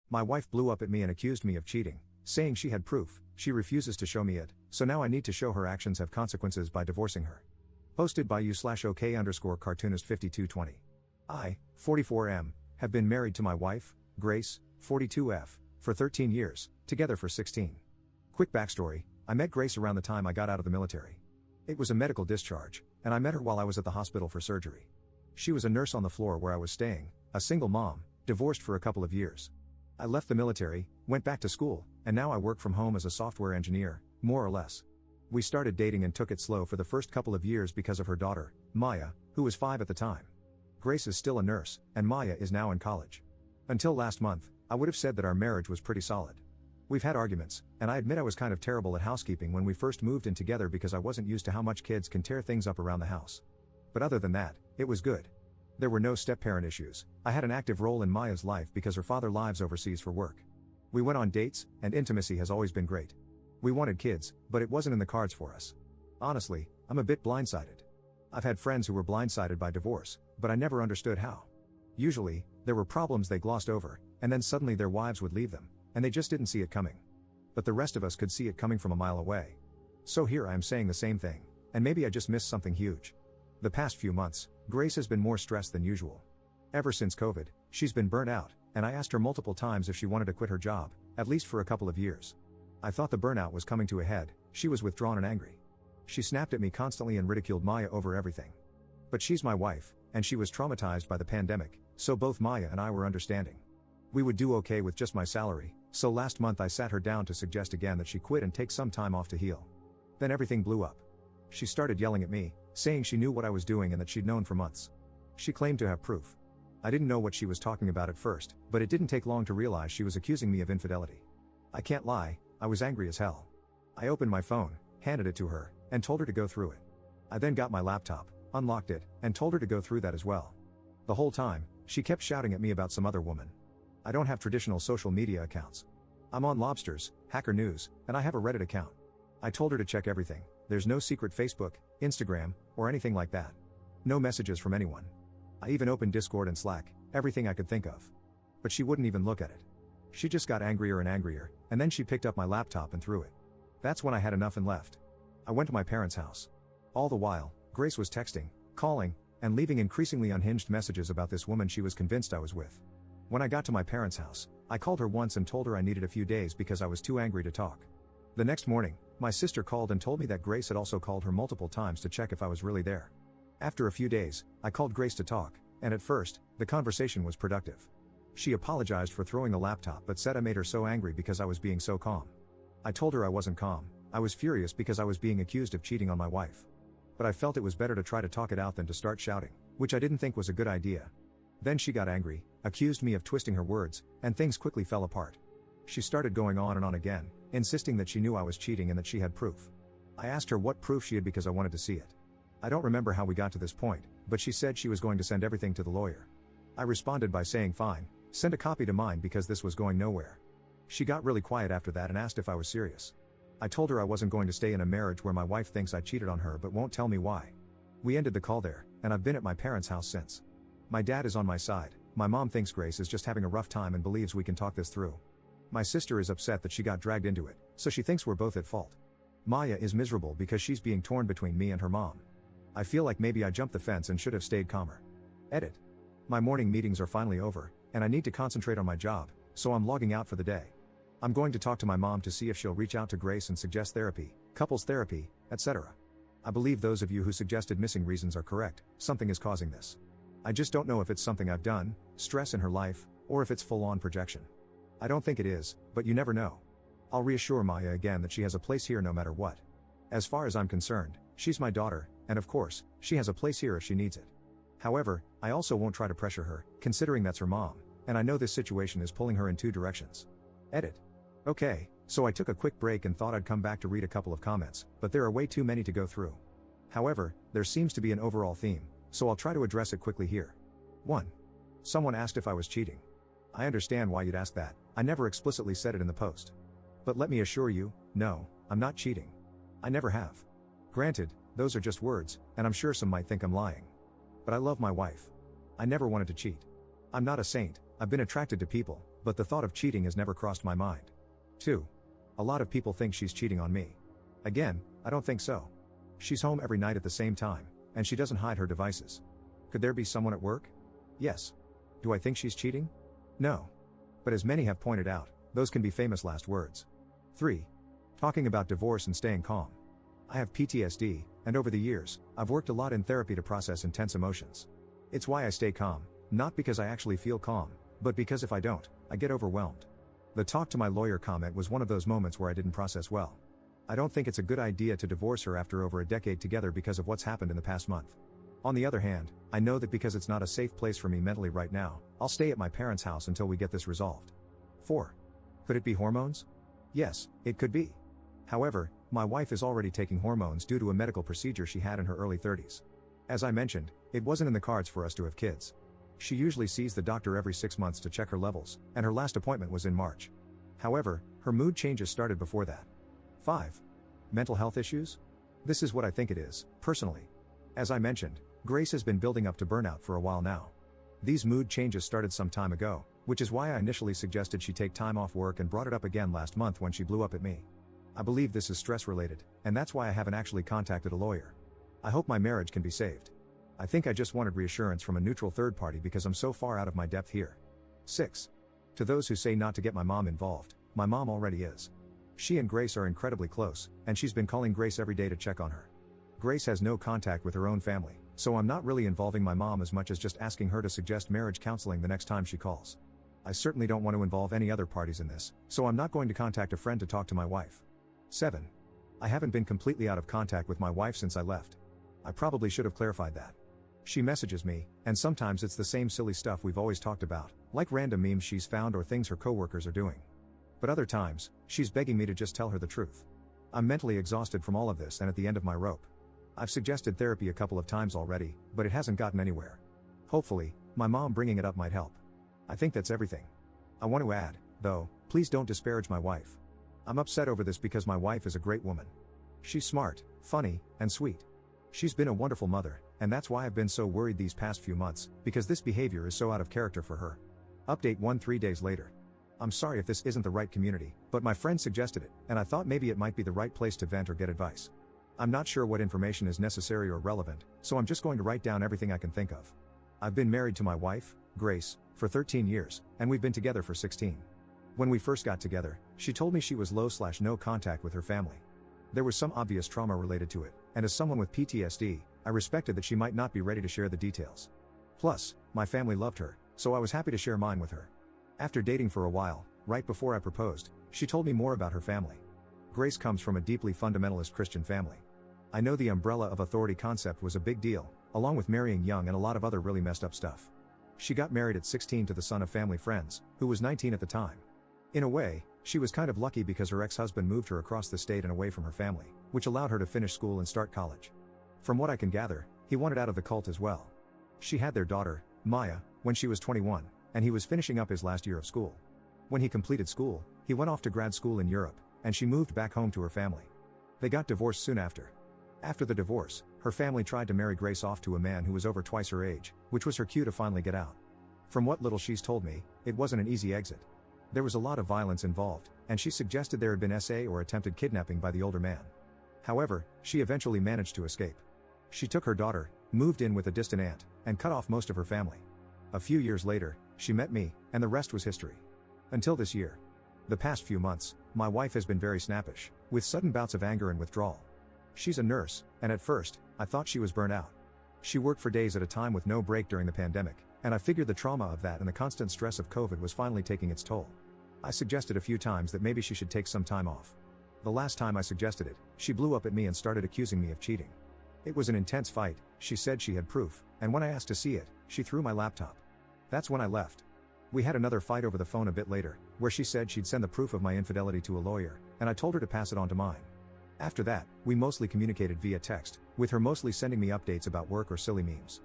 My wife blew up at me and accused me of cheating, saying she had proof. She refuses to show me it, so now I need to show her actions have consequences by divorcing her. Posted by u/OK_cartoonist 5220. I, 44M, have been married to my wife, Grace, 42F, for 13 years, together for 16. Quick backstory, I met Grace around the time I got out of the military. It was a medical discharge, and I met her while I was at the hospital for surgery. She was a nurse on the floor where I was staying, a single mom, divorced for a couple of years. I left the military, went back to school, and now I work from home as a software engineer, more or less. We started dating and took it slow for the first couple of years because of her daughter, Maya, who was 5 at the time. Grace is still a nurse, and Maya is now in college. Until last month, I would have said that our marriage was pretty solid. We've had arguments, and I admit I was kind of terrible at housekeeping when we first moved in together because I wasn't used to how much kids can tear things up around the house. But other than that, it was good. There were no step-parent issues. I had an active role in Maya's life because her father lives overseas for work. We went on dates, and intimacy has always been great. We wanted kids, but it wasn't in the cards for us. Honestly, I'm a bit blindsided. I've had friends who were blindsided by divorce, but I never understood how. Usually, there were problems they glossed over, and then suddenly their wives would leave them, and they just didn't see it coming. But the rest of us could see it coming from a mile away. So here I am saying the same thing, and maybe I just missed something huge. The past few months, Grace has been more stressed than usual. Ever since COVID, she's been burnt out, and I asked her multiple times if she wanted to quit her job, at least for a couple of years. I thought the burnout was coming to a head. She was withdrawn and angry. She snapped at me constantly and ridiculed Maya over everything. But she's my wife, and she was traumatized by the pandemic, so both Maya and I were understanding. We would do okay with just my salary, so last month I sat her down to suggest again that she quit and take some time off to heal. Then everything blew up. She started yelling at me, saying she knew what I was doing and that she'd known for months. She claimed to have proof. I didn't know what she was talking about at first, but it didn't take long to realize she was accusing me of infidelity. I can't lie, I was angry as hell. I opened my phone, handed it to her, and told her to go through it. I then got my laptop, unlocked it, and told her to go through that as well. The whole time, she kept shouting at me about some other woman. I don't have traditional social media accounts. I'm on Lobsters, Hacker News, and I have a Reddit account. I told her to check everything. There's no secret Facebook, Instagram, or anything like that. No messages from anyone. I even opened Discord and Slack, everything I could think of. But she wouldn't even look at it. She just got angrier and angrier, and then she picked up my laptop and threw it. That's when I had enough and left. I went to my parents' house. All the while, Grace was texting, calling, and leaving increasingly unhinged messages about this woman she was convinced I was with. When I got to my parents' house, I called her once and told her I needed a few days because I was too angry to talk. The next morning, my sister called and told me that Grace had also called her multiple times to check if I was really there. After a few days, I called Grace to talk, and at first, the conversation was productive. She apologized for throwing the laptop but said I made her so angry because I was being so calm. I told her I wasn't calm, I was furious because I was being accused of cheating on my wife. But I felt it was better to try to talk it out than to start shouting, which I didn't think was a good idea. Then she got angry, accused me of twisting her words, and things quickly fell apart. She started going on and on again, insisting that she knew I was cheating and that she had proof. I asked her what proof she had because I wanted to see it. I don't remember how we got to this point, but she said she was going to send everything to the lawyer. I responded by saying fine, send a copy to mine because this was going nowhere. She got really quiet after that and asked if I was serious. I told her I wasn't going to stay in a marriage where my wife thinks I cheated on her but won't tell me why. We ended the call there, and I've been at my parents' house since. My dad is on my side, my mom thinks Grace is just having a rough time and believes we can talk this through. My sister is upset that she got dragged into it, so she thinks we're both at fault. Maya is miserable because she's being torn between me and her mom. I feel like maybe I jumped the fence and should have stayed calmer. Edit. My morning meetings are finally over, and I need to concentrate on my job, so I'm logging out for the day. I'm going to talk to my mom to see if she'll reach out to Grace and suggest therapy, couples therapy, etc. I believe those of you who suggested missing reasons are correct, something is causing this. I just don't know if it's something I've done, stress in her life, or if it's full-on projection. I don't think it is, but you never know. I'll reassure Maya again that she has a place here no matter what. As far as I'm concerned, she's my daughter, and of course, she has a place here if she needs it. However, I also won't try to pressure her, considering that's her mom, and I know this situation is pulling her in two directions. Edit. Okay, so I took a quick break and thought I'd come back to read a couple of comments, but there are way too many to go through. However, there seems to be an overall theme, so I'll try to address it quickly here. 1. Someone asked if I was cheating. I understand why you'd ask that, I never explicitly said it in the post. But let me assure you, no, I'm not cheating. I never have. Granted, those are just words, and I'm sure some might think I'm lying. But I love my wife. I never wanted to cheat. I'm not a saint, I've been attracted to people, but the thought of cheating has never crossed my mind. 2. A lot of people think she's cheating on me. Again, I don't think so. She's home every night at the same time, and she doesn't hide her devices. Could there be someone at work? Yes. Do I think she's cheating? No. But as many have pointed out, those can be famous last words. 3. Talking about divorce and staying calm. I have PTSD, and over the years, I've worked a lot in therapy to process intense emotions. It's why I stay calm, not because I actually feel calm, but because if I don't, I get overwhelmed. The talk to my lawyer comment was one of those moments where I didn't process well. I don't think it's a good idea to divorce her after over a decade together because of what's happened in the past month. On the other hand, I know that because it's not a safe place for me mentally right now, I'll stay at my parents' house until we get this resolved. 4. Could it be hormones? Yes, it could be. However, my wife is already taking hormones due to a medical procedure she had in her early 30s. As I mentioned, it wasn't in the cards for us to have kids. She usually sees the doctor every 6 months to check her levels, and her last appointment was in March. However, her mood changes started before that. 5. Mental health issues? This is what I think it is, personally. As I mentioned, Grace has been building up to burnout for a while now. These mood changes started some time ago, which is why I initially suggested she take time off work and brought it up again last month when she blew up at me. I believe this is stress related, and that's why I haven't actually contacted a lawyer. I hope my marriage can be saved. I think I just wanted reassurance from a neutral third party because I'm so far out of my depth here. 6. To those who say not to get my mom involved, my mom already is. She and Grace are incredibly close, and she's been calling Grace every day to check on her. Grace has no contact with her own family, so I'm not really involving my mom as much as just asking her to suggest marriage counseling the next time she calls. I certainly don't want to involve any other parties in this, so I'm not going to contact a friend to talk to my wife. 7. I haven't been completely out of contact with my wife since I left. I probably should have clarified that. She messages me, and sometimes it's the same silly stuff we've always talked about, like random memes she's found or things her coworkers are doing. But other times, she's begging me to just tell her the truth. I'm mentally exhausted from all of this and at the end of my rope. I've suggested therapy a couple of times already, but it hasn't gotten anywhere. Hopefully, my mom bringing it up might help. I think that's everything. I want to add, though, please don't disparage my wife. I'm upset over this because my wife is a great woman. She's smart, funny, and sweet. She's been a wonderful mother, and that's why I've been so worried these past few months, because this behavior is so out of character for her. Update 3 days later. I'm sorry if this isn't the right community, but my friend suggested it, and I thought maybe it might be the right place to vent or get advice. I'm not sure what information is necessary or relevant, so I'm just going to write down everything I can think of. I've been married to my wife, Grace, for 13 years, and we've been together for 16. When we first got together, she told me she was low/no contact with her family. There was some obvious trauma related to it, and as someone with PTSD, I respected that she might not be ready to share the details. Plus, my family loved her, so I was happy to share mine with her. After dating for a while, right before I proposed, she told me more about her family. Grace comes from a deeply fundamentalist Christian family. I know the umbrella of authority concept was a big deal, along with marrying young and a lot of other really messed up stuff. She got married at 16 to the son of family friends, who was 19 at the time. In a way, she was kind of lucky because her ex-husband moved her across the state and away from her family, which allowed her to finish school and start college. From what I can gather, he wanted out of the cult as well. She had their daughter, Maya, when she was 21, and he was finishing up his last year of school. When he completed school, he went off to grad school in Europe, and she moved back home to her family. They got divorced soon after. After the divorce, her family tried to marry Grace off to a man who was over twice her age, which was her cue to finally get out. From what little she's told me, it wasn't an easy exit. There was a lot of violence involved, and she suggested there had been SA or attempted kidnapping by the older man. However, she eventually managed to escape. She took her daughter, moved in with a distant aunt, and cut off most of her family. A few years later, she met me, and the rest was history. Until this year. The past few months, my wife has been very snappish, with sudden bouts of anger and withdrawal. She's a nurse, and at first, I thought she was burnt out. She worked for days at a time with no break during the pandemic, and I figured the trauma of that and the constant stress of COVID was finally taking its toll. I suggested a few times that maybe she should take some time off. The last time I suggested it, she blew up at me and started accusing me of cheating. It was an intense fight. She said she had proof, and when I asked to see it, she threw my laptop. That's when I left. We had another fight over the phone a bit later, where she said she'd send the proof of my infidelity to a lawyer, and I told her to pass it on to mine. After that, we mostly communicated via text, with her mostly sending me updates about work or silly memes.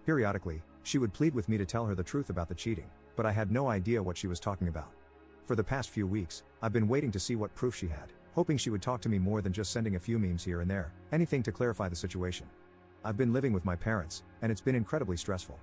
Periodically, she would plead with me to tell her the truth about the cheating, but I had no idea what she was talking about. For the past few weeks, I've been waiting to see what proof she had, hoping she would talk to me more than just sending a few memes here and there, anything to clarify the situation. I've been living with my parents, and it's been incredibly stressful.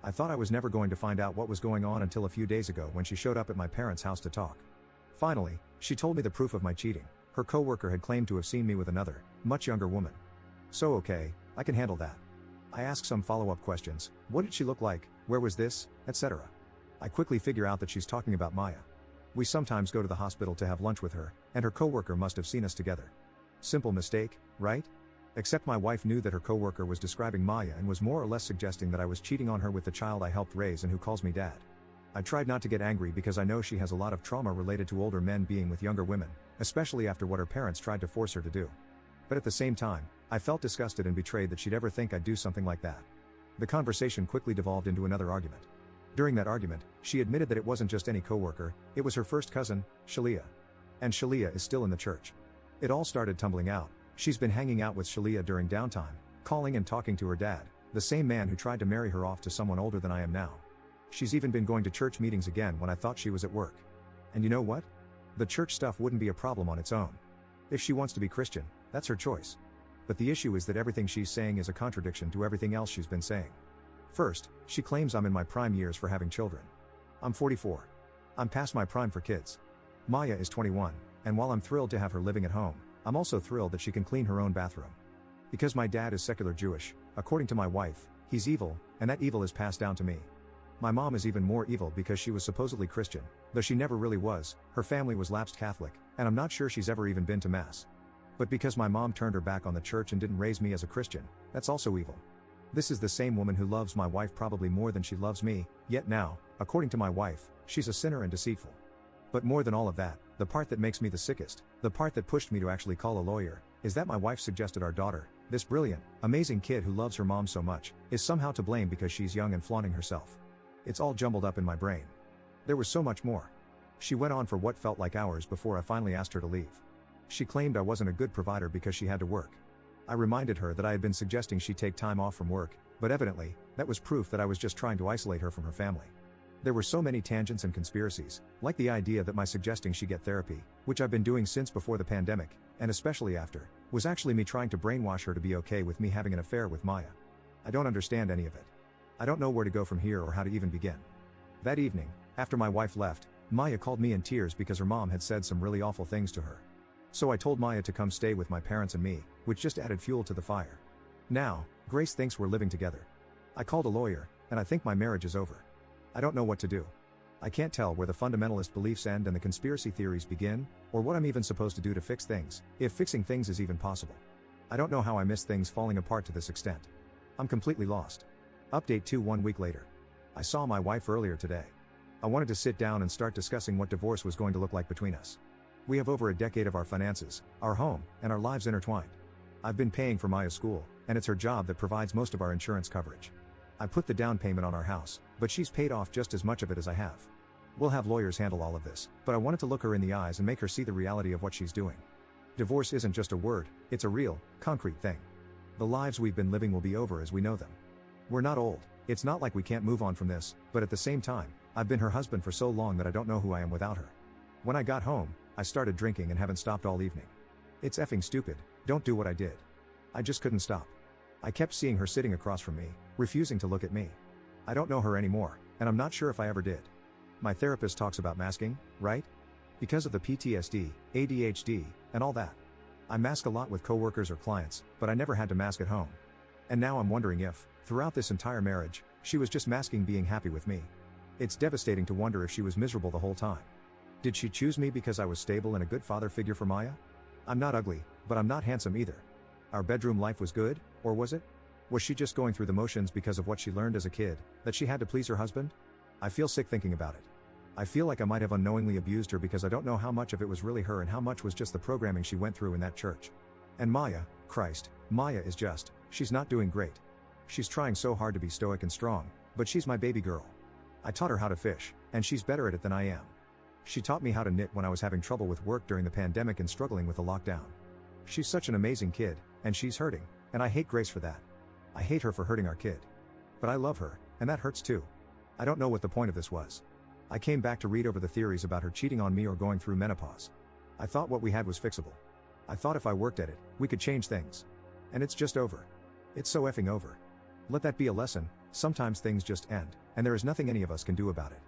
I thought I was never going to find out what was going on until a few days ago when she showed up at my parents' house to talk. Finally, she told me the proof of my cheating. Her coworker had claimed to have seen me with another, much younger woman. So okay, I can handle that. I ask some follow-up questions. What did she look like? Where was this? Etc. I quickly figure out that she's talking about Maya. We sometimes go to the hospital to have lunch with her, and her coworker must have seen us together. Simple mistake, right? Except my wife knew that her coworker was describing Maya and was more or less suggesting that I was cheating on her with the child I helped raise and who calls me dad. I tried not to get angry because I know she has a lot of trauma related to older men being with younger women, especially after what her parents tried to force her to do. But at the same time, I felt disgusted and betrayed that she'd ever think I'd do something like that. The conversation quickly devolved into another argument. During that argument, she admitted that it wasn't just any coworker, it was her first cousin, Shalia. And Shalia is still in the church. It all started tumbling out. She's been hanging out with Shalia during downtime, calling and talking to her dad, the same man who tried to marry her off to someone older than I am now. She's even been going to church meetings again when I thought she was at work. And you know what? The church stuff wouldn't be a problem on its own. If she wants to be Christian, that's her choice. But the issue is that everything she's saying is a contradiction to everything else she's been saying. First, she claims I'm in my prime years for having children. I'm 44. I'm past my prime for kids. Maya is 21, and while I'm thrilled to have her living at home, I'm also thrilled that she can clean her own bathroom. Because my dad is secular Jewish, according to my wife, he's evil, and that evil is passed down to me. My mom is even more evil because she was supposedly Christian, though she never really was. Her family was lapsed Catholic, and I'm not sure she's ever even been to Mass. But because my mom turned her back on the church and didn't raise me as a Christian, that's also evil. This is the same woman who loves my wife probably more than she loves me, yet now, according to my wife, she's a sinner and deceitful. But more than all of that, the part that makes me the sickest, the part that pushed me to actually call a lawyer, is that my wife suggested our daughter, this brilliant, amazing kid who loves her mom so much, is somehow to blame because she's young and flaunting herself. It's all jumbled up in my brain. There was so much more. She went on for what felt like hours before I finally asked her to leave. She claimed I wasn't a good provider because she had to work. I reminded her that I had been suggesting she take time off from work, but evidently, that was proof that I was just trying to isolate her from her family. There were so many tangents and conspiracies, like the idea that my suggesting she get therapy, which I've been doing since before the pandemic, and especially after, was actually me trying to brainwash her to be okay with me having an affair with Maya. I don't understand any of it. I don't know where to go from here or how to even begin. That evening, after my wife left, Maya called me in tears because her mom had said some really awful things to her. So I told Maya to come stay with my parents and me, which just added fuel to the fire. Now, Grace thinks we're living together. I called a lawyer, and I think my marriage is over. I don't know what to do. I can't tell where the fundamentalist beliefs end and the conspiracy theories begin, or what I'm even supposed to do to fix things, if fixing things is even possible. I don't know how I missed things falling apart to this extent. I'm completely lost. Update 2 1 week later. I saw my wife earlier today. I wanted to sit down and start discussing what divorce was going to look like between us. We have over a decade of our finances, our home, and our lives intertwined. I've been paying for Maya's school, and it's her job that provides most of our insurance coverage. I put the down payment on our house, but she's paid off just as much of it as I have. We'll have lawyers handle all of this, but I wanted to look her in the eyes and make her see the reality of what she's doing. Divorce isn't just a word, it's a real, concrete thing. The lives we've been living will be over as we know them. We're not old, it's not like we can't move on from this, but at the same time, I've been her husband for so long that I don't know who I am without her. When I got home, I started drinking and haven't stopped all evening. It's effing stupid, don't do what I did. I just couldn't stop. I kept seeing her sitting across from me, refusing to look at me. I don't know her anymore, and I'm not sure if I ever did. My therapist talks about masking, right? Because of the PTSD, ADHD, and all that. I mask a lot with coworkers or clients, but I never had to mask at home. And now I'm wondering if, throughout this entire marriage, she was just masking being happy with me. It's devastating to wonder if she was miserable the whole time. Did she choose me because I was stable and a good father figure for Maya? I'm not ugly, but I'm not handsome either. Our bedroom life was good, or was it? Was she just going through the motions because of what she learned as a kid, that she had to please her husband? I feel sick thinking about it. I feel like I might have unknowingly abused her because I don't know how much of it was really her and how much was just the programming she went through in that church. And Maya, Christ, Maya is just, she's not doing great. She's trying so hard to be stoic and strong, but she's my baby girl. I taught her how to fish, and she's better at it than I am. She taught me how to knit when I was having trouble with work during the pandemic and struggling with the lockdown. She's such an amazing kid, and she's hurting, and I hate Grace for that. I hate her for hurting our kid. But I love her, and that hurts too. I don't know what the point of this was. I came back to read over the theories about her cheating on me or going through menopause. I thought what we had was fixable. I thought if I worked at it, we could change things. And it's just over. It's so effing over. Let that be a lesson, Sometimes things just end, and there is nothing any of us can do about it.